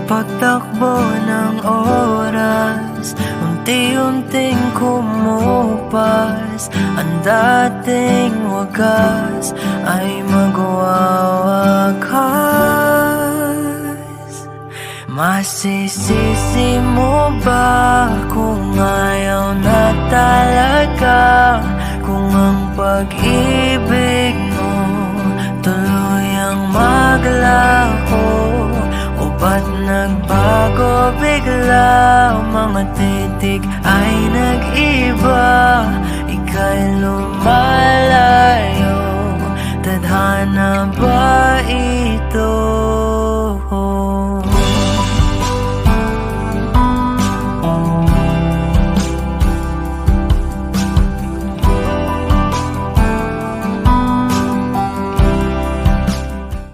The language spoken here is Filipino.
Pagtakbo ng oras, unti-unting kumupas. Ang dating wagas ay magwawakas. Masisisi mo ba kung ayaw na talaga? Kung ang pag-ibig mo tuluyang maglaho, o ba't nagbago bigla? Mga titig ay nag-iba, ika'y lumalayo. Tadhana ba